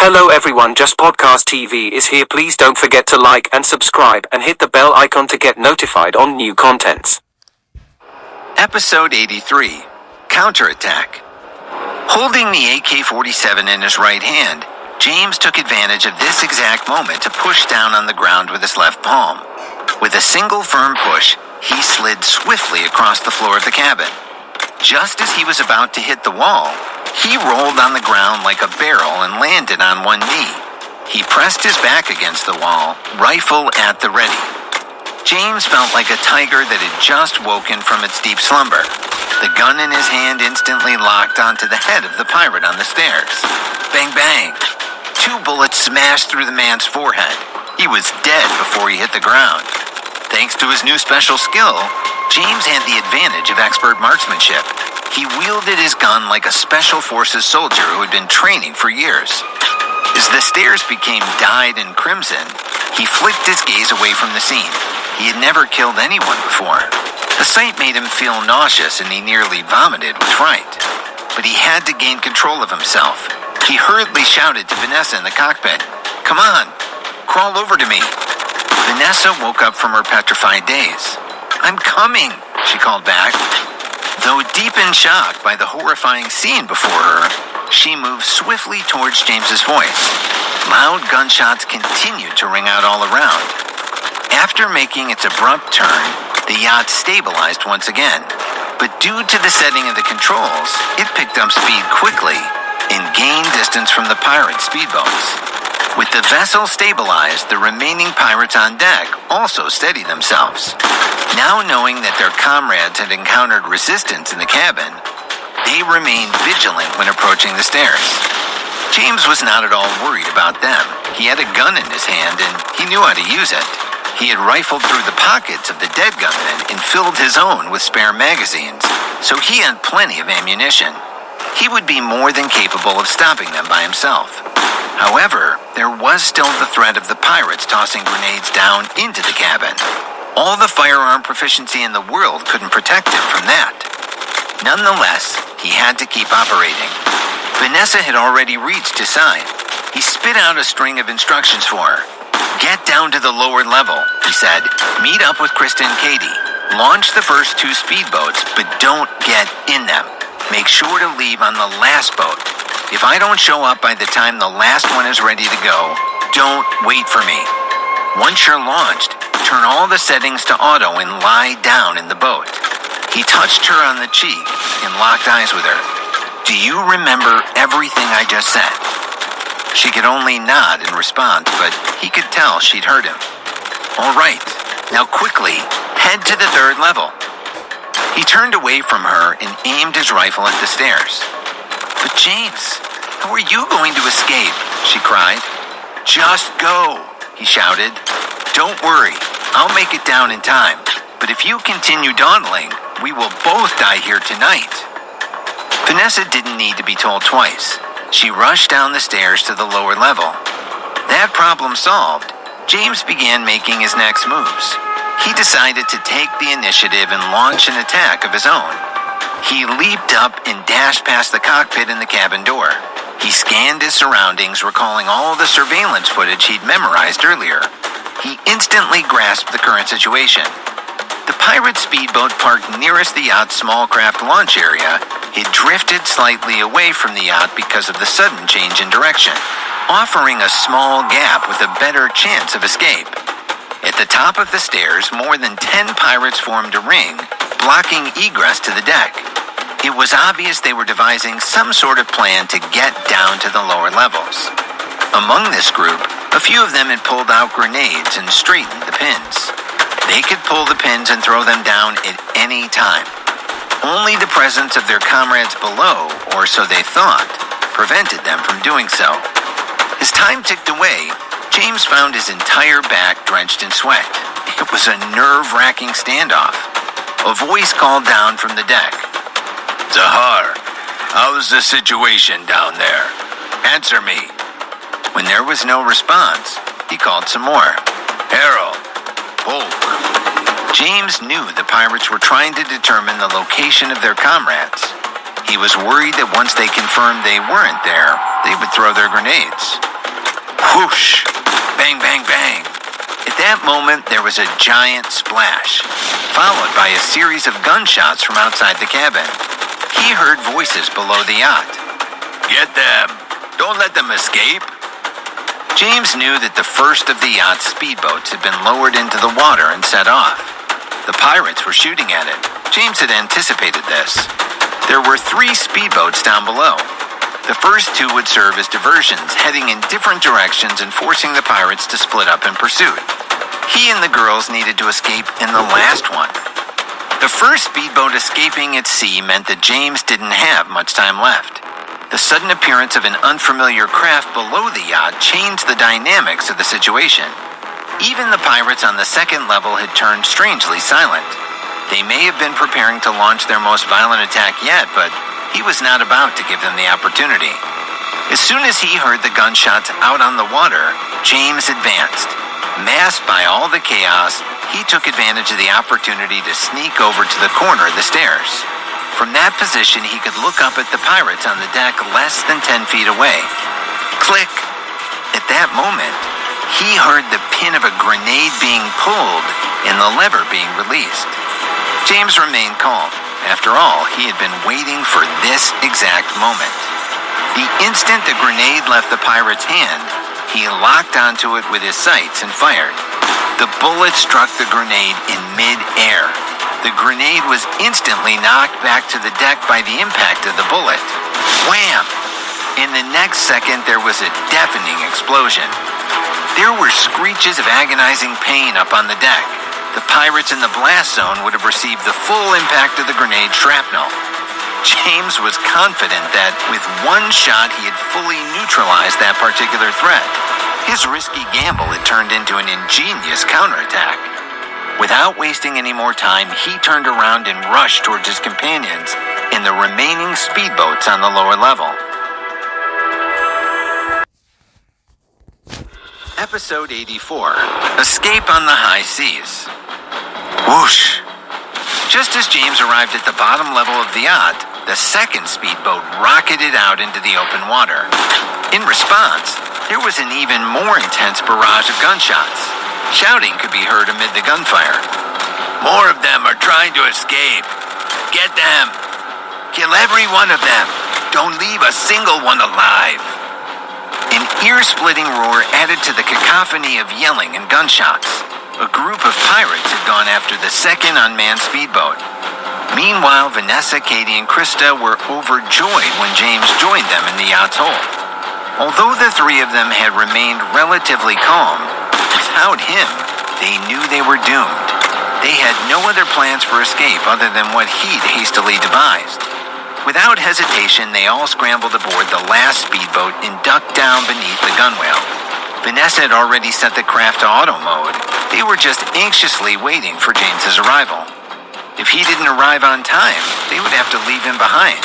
Hello everyone, Just Podcast TV is here. Please don't forget to like and subscribe and hit the bell icon to get notified on new contents. Episode 83, Counterattack. Holding the AK-47 in his right hand, James took advantage of this exact moment to push down on the ground with his left palm. With a single firm push, he slid swiftly across the floor of the cabin. Just as he was about to hit the wall, he rolled on the ground like a barrel and landed on one knee. He pressed his back against the wall, rifle at the ready. James felt like a tiger that had just woken from its deep slumber. The gun in his hand instantly locked onto the head of the pirate on the stairs. Bang, bang. 2 bullets smashed through the man's forehead. He was dead before he hit the ground. Thanks to his new special skill, James had the advantage of expert marksmanship. He wielded his gun like a special forces soldier who had been training for years. As the stairs became dyed in crimson, he flicked his gaze away from the scene. He had never killed anyone before. The sight made him feel nauseous and he nearly vomited with fright. But he had to gain control of himself. He hurriedly shouted to Vanessa in the cockpit, "Come on, crawl over to me." Vanessa woke up from her petrified daze. "I'm coming," she called back. Though deep in shock by the horrifying scene before her, she moved swiftly towards James's voice. Loud gunshots continued to ring out all around. After making its abrupt turn, the yacht stabilized once again. But due to the setting of the controls, it picked up speed quickly and gained distance from the pirate speedboats. With the vessel stabilized, the remaining pirates on deck also steadied themselves. Now knowing that their comrades had encountered resistance in the cabin, they remained vigilant when approaching the stairs. James was not at all worried about them. He had a gun in his hand and he knew how to use it. He had rifled through the pockets of the dead gunmen and filled his own with spare magazines, so he had plenty of ammunition. He would be more than capable of stopping them by himself. However, there was still the threat of the pirates tossing grenades down into the cabin. All the firearm proficiency in the world couldn't protect him from that. Nonetheless, he had to keep operating. Vanessa had already reached his side. He spit out a string of instructions for her. "Get down to the lower level," he said. "Meet up with Krista and Katie. Launch the first 2 speedboats, but don't get in them. Make sure to leave on the last boat. If I don't show up by the time the last one is ready to go, don't wait for me. Once you're launched, turn all the settings to auto and lie down in the boat." He touched her on the cheek and locked eyes with her. "Do you remember everything I just said?" She could only nod in response, but he could tell she'd heard him. "All right, now quickly, head to the 3rd level." He turned away from her and aimed his rifle at the stairs. "But James, how are you going to escape?" she cried. "Just go," he shouted. "Don't worry, I'll make it down in time. But if you continue dawdling, we will both die here tonight." Vanessa didn't need to be told twice. She rushed down the stairs to the lower level. That problem solved, James began making his next moves. He decided to take the initiative and launch an attack of his own. He leaped up and dashed past the cockpit and the cabin door. He scanned his surroundings, recalling all the surveillance footage he'd memorized earlier. He instantly grasped the current situation. The pirate speedboat parked nearest the yacht's small craft launch area had drifted slightly away from the yacht because of the sudden change in direction, offering a small gap with a better chance of escape. At the top of the stairs, more than 10 pirates formed a ring, blocking egress to the deck. It was obvious they were devising some sort of plan to get down to the lower levels. Among this group, a few of them had pulled out grenades and straightened the pins. They could pull the pins and throw them down at any time. Only the presence of their comrades below, or so they thought, prevented them from doing so. As time ticked away, James found his entire back drenched in sweat. It was a nerve-wracking standoff. A voice called down from the deck. "Zahar, how's the situation down there? Answer me." When there was no response, he called some more. "Harold, Polk." James knew the pirates were trying to determine the location of their comrades. He was worried that once they confirmed they weren't there, they would throw their grenades. Whoosh! Bang, bang, bang! At that moment, there was a giant splash, followed by a series of gunshots from outside the cabin. He heard voices below the yacht. Get them! Don't let them escape! James knew that the first of the yacht's speedboats had been lowered into the water and set off. The pirates were shooting at it. James had anticipated this. There were 3 speedboats down below. The first 2 would serve as diversions, heading in different directions and forcing the pirates to split up in pursuit. He and the girls needed to escape in the last one. The first speedboat escaping at sea meant that James didn't have much time left. The sudden appearance of an unfamiliar craft below the yacht changed the dynamics of the situation. Even the pirates on the second level had turned strangely silent. They may have been preparing to launch their most violent attack yet, but he was not about to give them the opportunity. As soon as he heard the gunshots out on the water, James advanced. Masked by all the chaos, he took advantage of the opportunity to sneak over to the corner of the stairs. From that position, he could look up at the pirates on the deck less than 10 feet away. Click! At that moment, he heard the pin of a grenade being pulled and the lever being released. James remained calm. After all, he had been waiting for this exact moment. The instant the grenade left the pirate's hand, he locked onto it with his sights and fired. The bullet struck the grenade in mid-air. The grenade was instantly knocked back to the deck by the impact of the bullet. Wham! In the next second, there was a deafening explosion. There were screeches of agonizing pain up on the deck. The pirates in the blast zone would have received the full impact of the grenade shrapnel. James was confident that with one shot he had fully neutralized that particular threat. His risky gamble had turned into an ingenious counterattack. Without wasting any more time, he turned around and rushed towards his companions in the remaining speedboats on the lower level. Episode 84, Escape on the High Seas. Whoosh! Just as James arrived at the bottom level of the yacht, the second speedboat rocketed out into the open water. In response, there was an even more intense barrage of gunshots. Shouting could be heard amid the gunfire. More of them are trying to escape. Get them! Kill every one of them! Don't leave a single one alive! An ear-splitting roar added to the cacophony of yelling and gunshots. A group of pirates had gone after the second unmanned speedboat. Meanwhile, Vanessa, Katie, and Krista were overjoyed when James joined them in the yacht's hold. Although the 3 of them had remained relatively calm, without him, they knew they were doomed. They had no other plans for escape other than what he'd hastily devised. Without hesitation, they all scrambled aboard the last speedboat and ducked down beneath the gunwale. Vanessa had already set the craft to auto mode. They were just anxiously waiting for James's arrival. If he didn't arrive on time, they would have to leave him behind.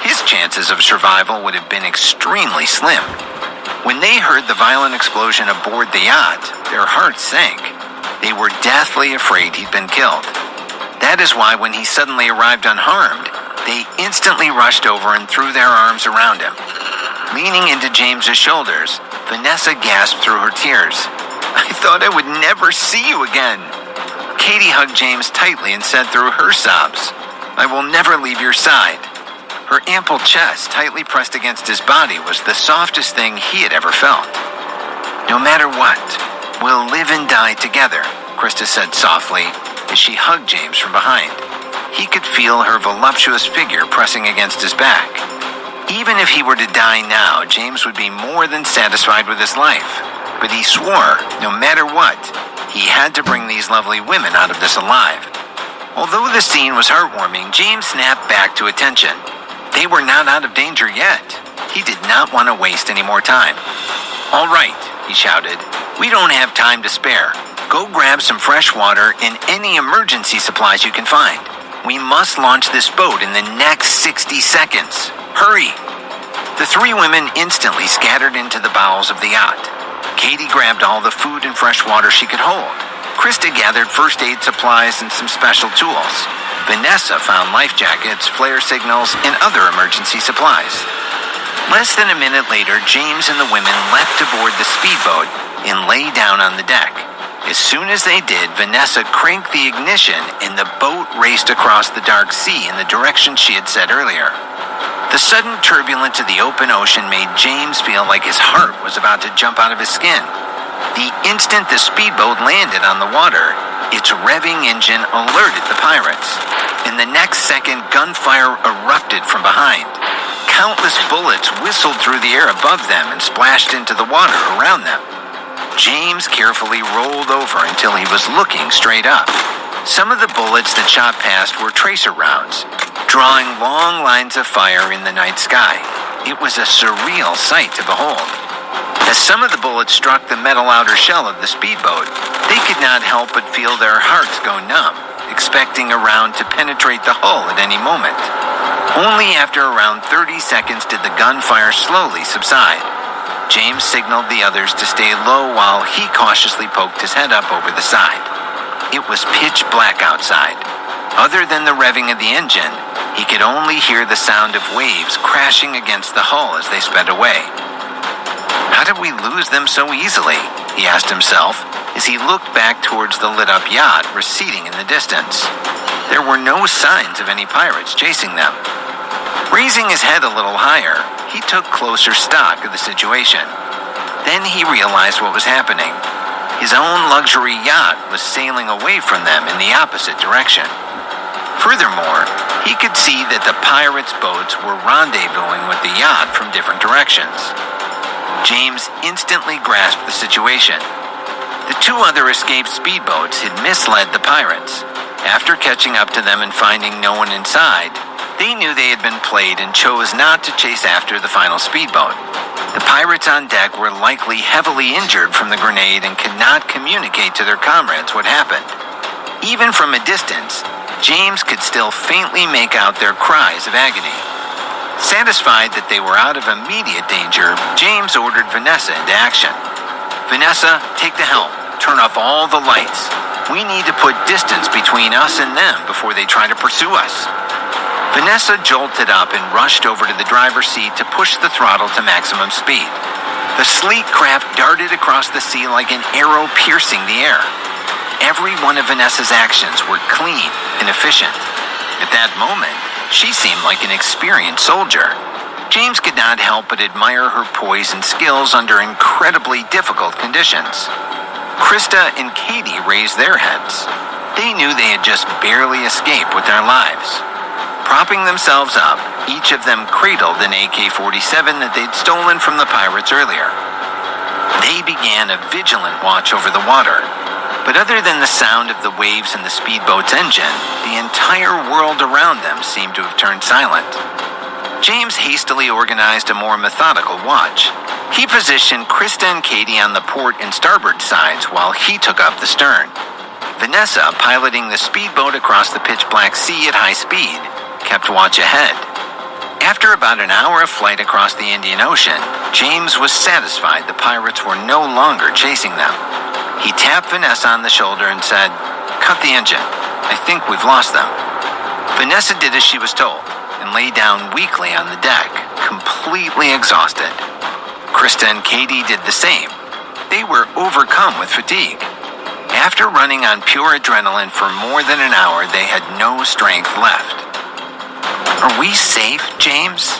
His chances of survival would have been extremely slim. When they heard the violent explosion aboard the yacht, their hearts sank. They were deathly afraid he'd been killed. That is why when he suddenly arrived unharmed, they instantly rushed over and threw their arms around him. Leaning into James's shoulders, Vanessa gasped through her tears. I thought I would never see you again. Katie hugged James tightly and said through her sobs, I will never leave your side. Her ample chest, tightly pressed against his body, was the softest thing he had ever felt. No matter what, we'll live and die together, Krista said softly as she hugged James from behind. He could feel her voluptuous figure pressing against his back. Even if he were to die now, James would be more than satisfied with his life. But he swore, no matter what, he had to bring these lovely women out of this alive. Although the scene was heartwarming, James snapped back to attention. They were not out of danger yet. He did not want to waste any more time. All right, he shouted. We don't have time to spare. Go grab some fresh water and any emergency supplies you can find. We must launch this boat in the next 60 seconds. Hurry! The 3 women instantly scattered into the bowels of the yacht. Katie grabbed all the food and fresh water she could hold. Krista gathered first aid supplies and some special tools. Vanessa found life jackets, flare signals, and other emergency supplies. Less than a minute later, James and the women leapt aboard toward the speedboat and lay down on the deck. As soon as they did, Vanessa cranked the ignition and the boat raced across the dark sea in the direction she had said earlier. The sudden turbulence of the open ocean made James feel like his heart was about to jump out of his skin. The instant the speedboat landed on the water, its revving engine alerted the pirates. In the next second, gunfire erupted from behind. Countless bullets whistled through the air above them and splashed into the water around them. James carefully rolled over until he was looking straight up. Some of the bullets that shot past were tracer rounds, drawing long lines of fire in the night sky. It was a surreal sight to behold. As some of the bullets struck the metal outer shell of the speedboat, they could not help but feel their hearts go numb, expecting a round to penetrate the hull at any moment. Only after around 30 seconds did the gunfire slowly subside. James signaled the others to stay low while he cautiously poked his head up over the side. It was pitch black outside. Other than the revving of the engine, he could only hear the sound of waves crashing against the hull as they sped away. How did we lose them so easily? He asked himself as he looked back towards the lit-up yacht receding in the distance. There were no signs of any pirates chasing them. Raising his head a little higher, he took closer stock of the situation. Then he realized what was happening. His own luxury yacht was sailing away from them in the opposite direction. Furthermore, he could see that the pirates' boats were rendezvousing with the yacht from different directions. James instantly grasped the situation. The two other escaped speedboats had misled the pirates. After catching up to them and finding no one inside, they knew they had been played and chose not to chase after the final speedboat. The pirates on deck were likely heavily injured from the grenade and could not communicate to their comrades what happened. Even from a distance, James could still faintly make out their cries of agony. Satisfied that they were out of immediate danger, James ordered Vanessa into action. "Vanessa, take the helm. Turn off all the lights. We need to put distance between us and them before they try to pursue us." Vanessa jolted up and rushed over to the driver's seat to push the throttle to maximum speed. The sleek craft darted across the sea like an arrow piercing the air. Every one of Vanessa's actions were clean and efficient. At that moment, she seemed like an experienced soldier. James could not help but admire her poise and skills under incredibly difficult conditions. Krista and Katie raised their heads. They knew they had just barely escaped with their lives. Propping themselves up, each of them cradled an AK-47 that they'd stolen from the pirates earlier. They began a vigilant watch over the water, but other than the sound of the waves and the speedboat's engine, the entire world around them seemed to have turned silent. James hastily organized a more methodical watch. He positioned Krista and Katie on the port and starboard sides while he took up the stern. Vanessa, piloting the speedboat across the pitch-black sea at high speed, kept watch ahead. After about an hour of flight across the Indian Ocean, James was satisfied the pirates were no longer chasing them. He tapped Vanessa on the shoulder and said, "Cut the engine. I think we've lost them." Vanessa did as she was told and lay down weakly on the deck, completely exhausted. Krista and Katie did the same. They were overcome with fatigue. After running on pure adrenaline for more than an hour, they had no strength left. "Are we safe, James?"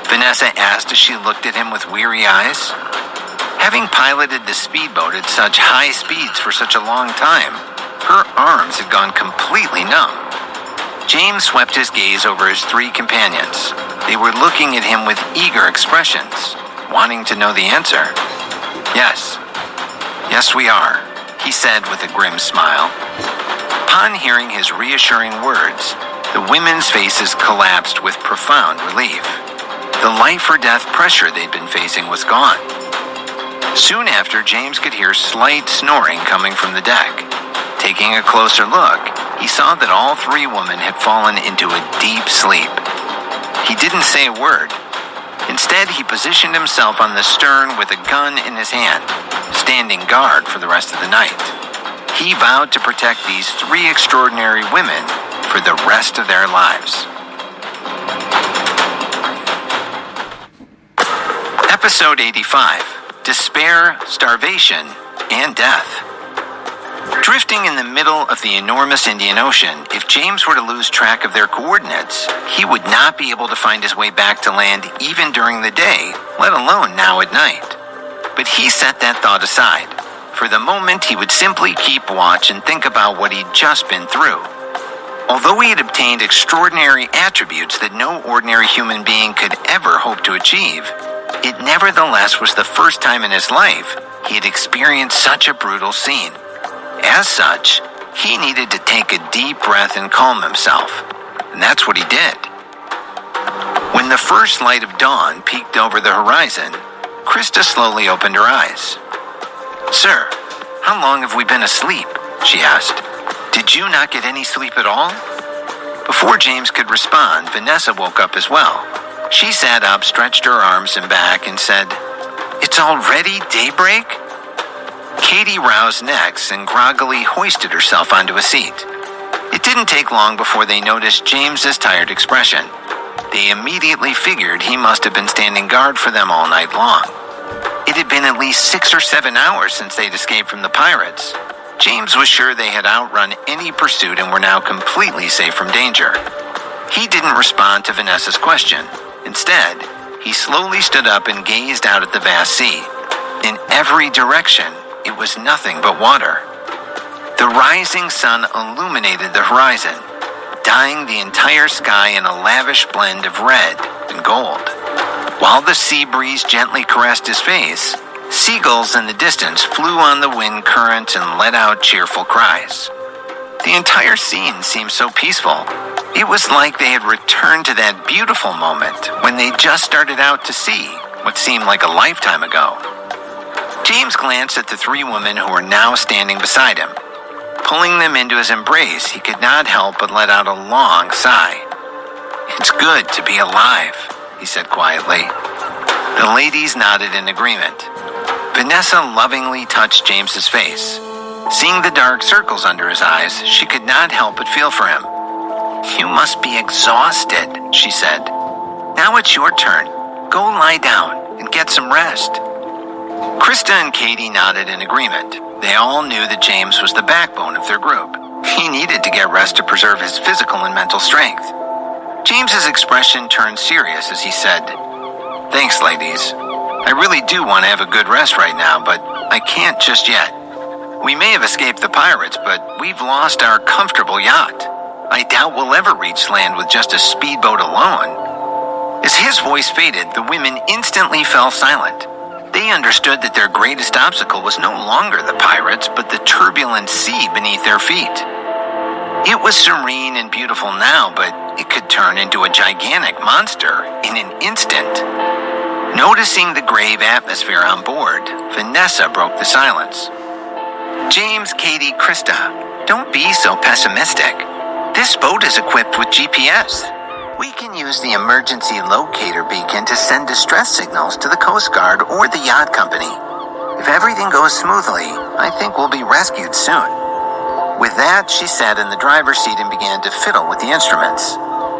Vanessa asked as she looked at him with weary eyes. Having piloted the speedboat at such high speeds for such a long time, her arms had gone completely numb. James swept his gaze over his three companions. They were looking at him with eager expressions, wanting to know the answer. Yes, we are," he said with a grim smile. Upon hearing his reassuring words, the women's faces collapsed with profound relief. The life-or-death pressure they'd been facing was gone. Soon after, James could hear slight snoring coming from the deck. Taking a closer look, he saw that all three women had fallen into a deep sleep. He didn't say a word. Instead, he positioned himself on the stern with a gun in his hand, standing guard for the rest of the night. He vowed to protect these three extraordinary women for the rest of their lives. Episode 85, despair, starvation, and death. Drifting in the middle of the enormous Indian Ocean, if James were to lose track of their coordinates, he would not be able to find his way back to land even during the day, let alone now at night. But he set that thought aside. For the moment, he would simply keep watch and think about what he'd just been through. Although he had obtained extraordinary attributes that no ordinary human being could ever hope to achieve, it nevertheless was the first time in his life he had experienced such a brutal scene. As such, he needed to take a deep breath and calm himself, and that's what he did. When the first light of dawn peeked over the horizon, Krista slowly opened her eyes. "Sir, how long have we been asleep?" she asked. "Did you not get any sleep at all?" Before James could respond, Vanessa woke up as well. She sat up, stretched her arms and back, and said, "It's already daybreak?" Katie roused next and groggily hoisted herself onto a seat. It didn't take long before they noticed James's tired expression. They immediately figured he must have been standing guard for them all night long. It had been at least 6 or 7 hours since they'd escaped from the pirates. James was sure they had outrun any pursuit and were now completely safe from danger. He didn't respond to Vanessa's question. Instead, he slowly stood up and gazed out at the vast sea. In every direction, it was nothing but water. The rising sun illuminated the horizon, dyeing the entire sky in a lavish blend of red and gold. While the sea breeze gently caressed his face, seagulls in the distance flew on the wind current and let out cheerful cries. The entire scene seemed so peaceful. It was like they had returned to that beautiful moment when they just started out to sea, what seemed like a lifetime ago. James glanced at the 3 women who were now standing beside him. Pulling them into his embrace, he could not help but let out a long sigh. "It's good to be alive," he said quietly. The ladies nodded in agreement. Vanessa lovingly touched James's face. Seeing the dark circles under his eyes, she could not help but feel for him. "You must be exhausted," she said. "Now it's your turn. Go lie down and get some rest." Krista and Katie nodded in agreement. They all knew that James was the backbone of their group. He needed to get rest to preserve his physical and mental strength. James's expression turned serious as he said, "Thanks, ladies. I really do want to have a good rest right now, but I can't just yet. We may have escaped the pirates, but we've lost our comfortable yacht. I doubt we'll ever reach land with just a speedboat alone." As his voice faded, the women instantly fell silent. They understood that their greatest obstacle was no longer the pirates, but the turbulent sea beneath their feet. It was serene and beautiful now, but it could turn into a gigantic monster in an instant. Noticing the grave atmosphere on board, Vanessa broke the silence. "James, Katie, Krista, don't be so pessimistic. This boat is equipped with GPS. We can use the emergency locator beacon to send distress signals to the Coast Guard or the yacht company. If everything goes smoothly, I think we'll be rescued soon." With that, she sat in the driver's seat and began to fiddle with the instruments.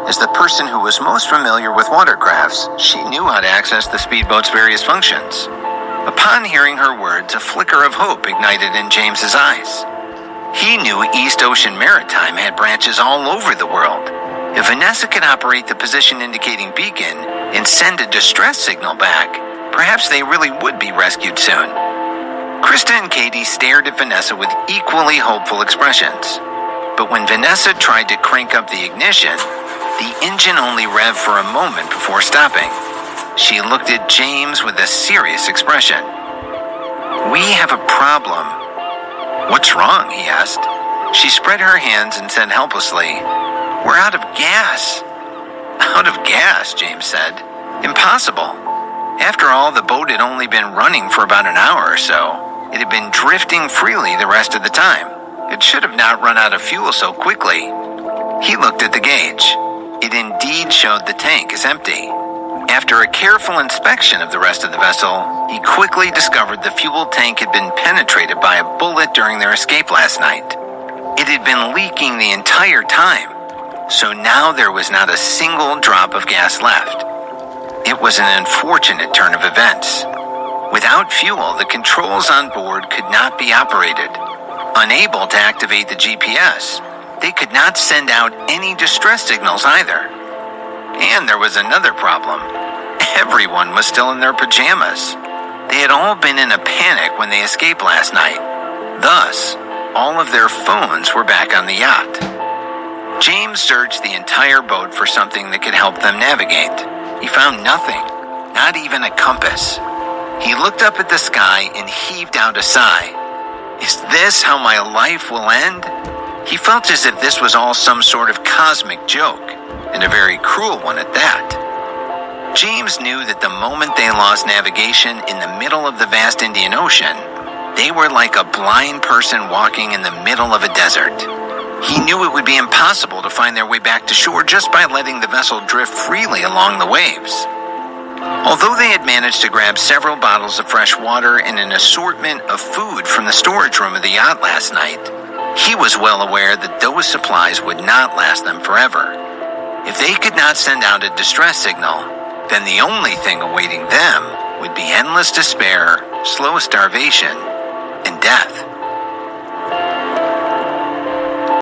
As the person who was most familiar with watercrafts, she knew how to access the speedboat's various functions. Upon hearing her words, a flicker of hope ignited in James's eyes. He knew East Ocean Maritime had branches all over the world. If Vanessa could operate the position indicating beacon and send a distress signal back, perhaps they really would be rescued soon. Krista and Katie stared at Vanessa with equally hopeful expressions. But when Vanessa tried to crank up the ignition, the engine only revved for a moment before stopping. She looked at James with a serious expression. "We have a problem." "What's wrong?" he asked. She spread her hands and said helplessly, "We're out of gas." "Out of gas," James said. "Impossible. After all, the boat had only been running for about an hour or so. It had been drifting freely the rest of the time. It should have not run out of fuel so quickly." He looked at the gauge. It indeed showed the tank as empty. After a careful inspection of the rest of the vessel, he quickly discovered the fuel tank had been penetrated by a bullet during their escape last night. It had been leaking the entire time, so now there was not a single drop of gas left. It was an unfortunate turn of events. Without fuel, the controls on board could not be operated. Unable to activate the GPS, they could not send out any distress signals either. And there was another problem. Everyone was still in their pajamas. They had all been in a panic when they escaped last night. Thus, all of their phones were back on the yacht. James searched the entire boat for something that could help them navigate. He found nothing, not even a compass. He looked up at the sky and heaved out a sigh. Is this how my life will end? He felt as if this was all some sort of cosmic joke, and a very cruel one at that. James knew that the moment they lost navigation in the middle of the vast Indian Ocean, they were like a blind person walking in the middle of a desert. He knew it would be impossible to find their way back to shore just by letting the vessel drift freely along the waves. Although they had managed to grab several bottles of fresh water and an assortment of food from the storage room of the yacht last night, he was well aware that those supplies would not last them forever. If they could not send out a distress signal, then the only thing awaiting them would be endless despair, slow starvation, and death.